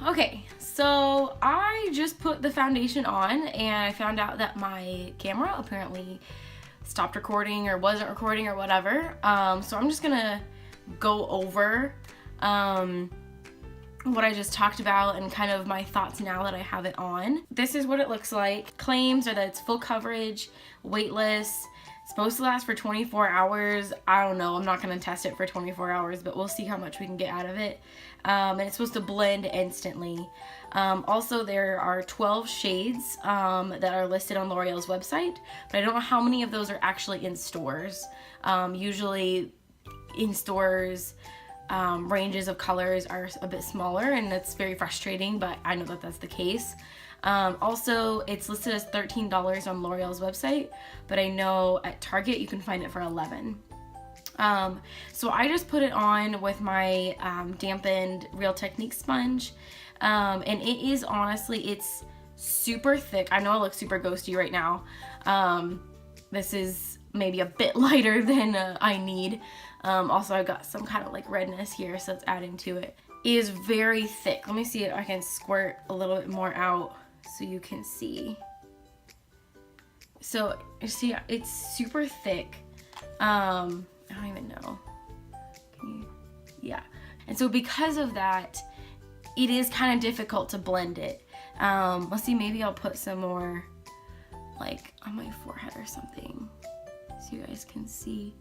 Okay, so I just put the foundation on and I found out that my camera apparently stopped recording or wasn't recording or whatever. So I'm just gonna go over what I just talked about and kind of my thoughts now that I have it on. This is what it looks like. Claims are that it's full coverage, weightless, supposed to last for 24 hours. I don't know, I'm not gonna test it for 24 hours, but we'll see how much we can get out of it. And it's supposed to blend instantly. Also, there are 12 shades that are listed on L'Oreal's website, but I don't know how many of those are actually in stores. Usually in stores, ranges of colors are a bit smaller, and it's very frustrating, but I know that that's the case. Also, it's listed as $13 on L'Oreal's website, but I know at Target you can find it for $11. So I just put it on with my dampened Real Technique sponge, and it is honestly, it's super thick. I know I look super ghosty right now. This is maybe a bit lighter than I need. Also, I've got some kind of like redness here, so it's adding to it. It is very thick. Let me see if I can squirt a little bit more out so you can see. So you see, it's super thick. I don't even know. Can you? Yeah. And so because of that, it is kind of difficult to blend it. Let's see, maybe I'll put some more like on my forehead or something so you guys can see.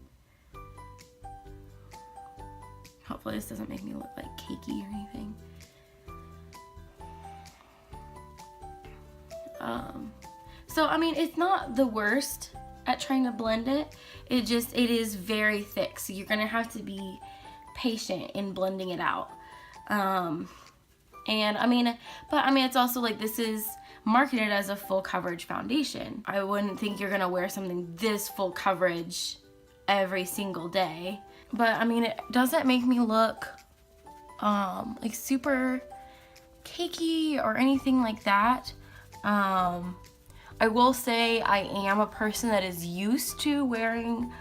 Hopefully this doesn't make me look like cakey or anything. So I mean, it's not the worst at trying to blend it. It is very thick, so you're gonna have to be patient in blending it out. And I mean, but I mean, it's also like, this is marketed as a full coverage foundation. I wouldn't think you're gonna wear something this full coverage every single day. But I mean, it doesn't make me look like super cakey or anything like that. I will say I am a person that is used to wearing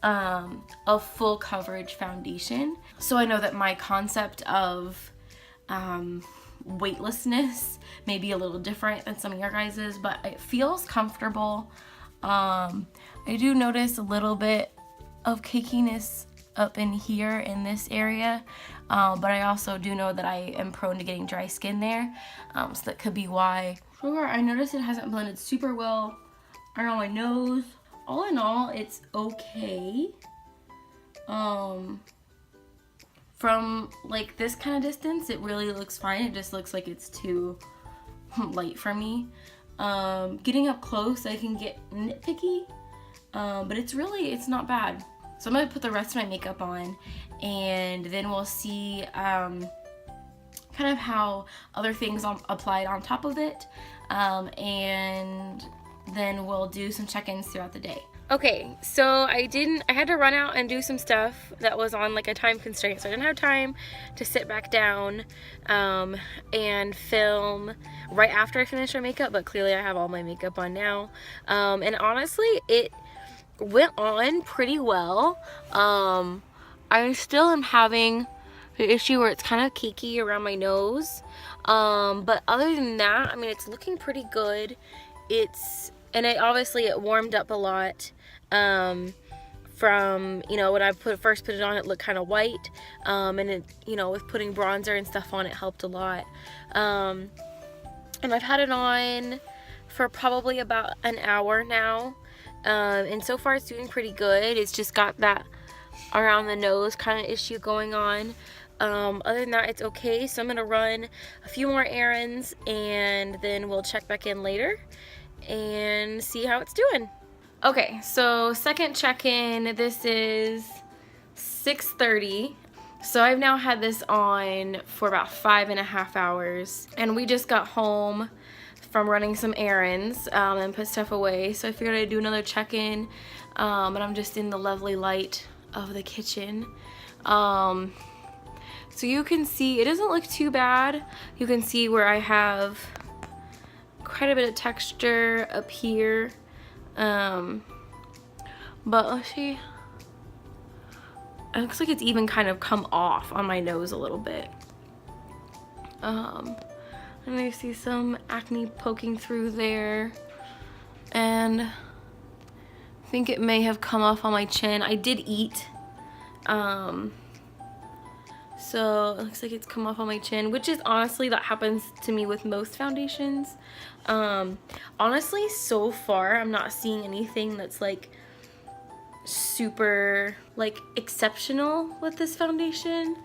a full coverage foundation. So I know that my concept of weightlessness may be a little different than some of your guys's, but it feels comfortable. I do notice a little bit of cakiness up in here in this area, but I also do know that I am prone to getting dry skin there, so that could be why. Sure, I noticed it hasn't blended super well around my nose. All in all, it's okay. From like this kind of distance, it really looks fine. It just looks like it's too light for me. Getting up close, I can get nitpicky, but it's not bad. So I'm gonna put the rest of my makeup on, and then we'll see kind of how other things applied on top of it, and then we'll do some check-ins throughout the day. Okay, so I had to run out and do some stuff that was on like a time constraint, so I didn't have time to sit back down and film right after I finished my makeup, but clearly I have all my makeup on now. And honestly, it went on pretty well. I still am having the issue where it's kind of cakey around my nose, but other than that, I mean, it's looking pretty good. And obviously it warmed up a lot from, you know, when I first put it on, it looked kind of white, and it, you know, with putting bronzer and stuff on, it helped a lot. And I've had it on for probably about an hour now, and so far it's doing pretty good. It's just got that around the nose kind of issue going on. Other than that, it's okay. So I'm gonna run a few more errands, and then we'll check back in later and see how it's doing. Okay, so second check-in. This is 6:30. So I've now had this on for about 5.5 hours, and we just got home from running some errands and put stuff away. So I figured I'd do another check-in, and I'm just in the lovely light of the kitchen. So you can see it doesn't look too bad. You can see where I have quite a bit of texture up here, but let's see, it looks like it's even kind of come off on my nose a little bit. And I see some acne poking through there, and I think it may have come off on my chin. I did eat, so it looks like it's come off on my chin, which is honestly, that happens to me with most foundations. Honestly, so far I'm not seeing anything that's like super like exceptional with this foundation.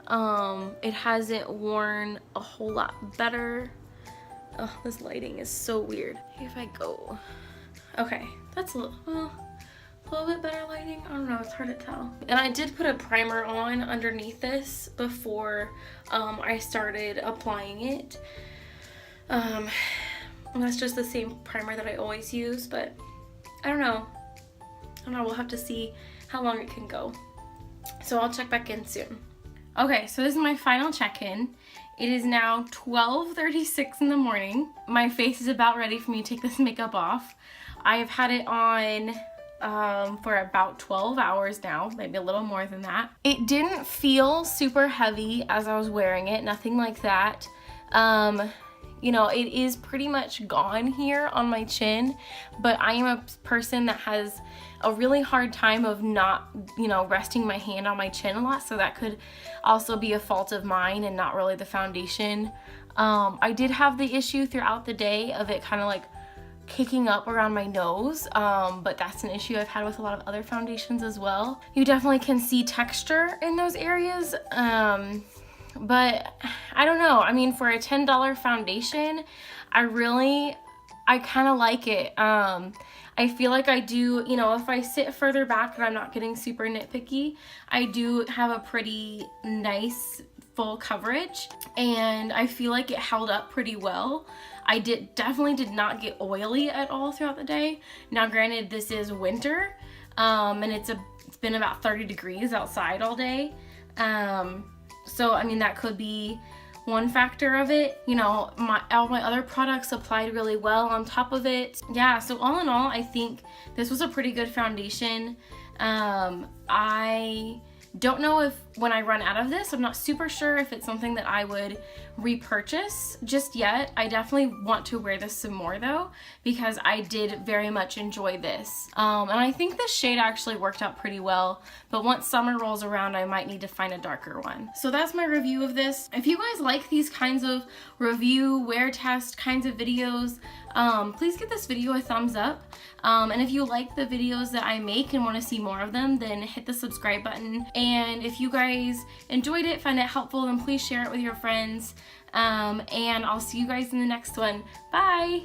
It hasn't worn a whole lot better. Oh, this lighting is so weird. If I go, okay, that's a little bit better lighting. I don't know, it's hard to tell. And I did put a primer on underneath this before I started applying it. And that's just the same primer that I always use, but I don't know. We'll have to see how long it can go. So I'll check back in soon. Okay, so this is my final check-in. It is now 12:36 in the morning. My face is about ready for me to take this makeup off. I've had it on for about 12 hours now, maybe a little more than that. It didn't feel super heavy as I was wearing it, nothing like that. You know, it is pretty much gone here on my chin, but I am a person that has a really hard time of not, you know, resting my hand on my chin a lot, so that could also be a fault of mine and not really the foundation. I did have the issue throughout the day of it kind of like kicking up around my nose, but that's an issue I've had with a lot of other foundations as well. You definitely can see texture in those areas, but I don't know. I mean, for a $10 foundation, I kind of like it. I feel like I do, you know, if I sit further back and I'm not getting super nitpicky, I do have a pretty nice full coverage, and I feel like it held up pretty well. I definitely did not get oily at all throughout the day. Now granted, this is winter, and it's been about 30 degrees outside all day. So I mean, that could be one factor of it. You know, all my other products applied really well on top of it. Yeah, so all in all, I think this was a pretty good foundation. I don't know if when I run out of this, I'm not super sure if it's something that I would repurchase just yet. I definitely want to wear this some more though, because I did very much enjoy this. And I think this shade actually worked out pretty well, but once summer rolls around, I might need to find a darker one. So that's my review of this. If you guys like these kinds of review, wear test kinds of videos, please give this video a thumbs up. And if you like the videos that I make and want to see more of them, then hit the subscribe button. And if you guys enjoyed it, find it helpful, then please share it with your friends. And I'll see you guys in the next one. Bye!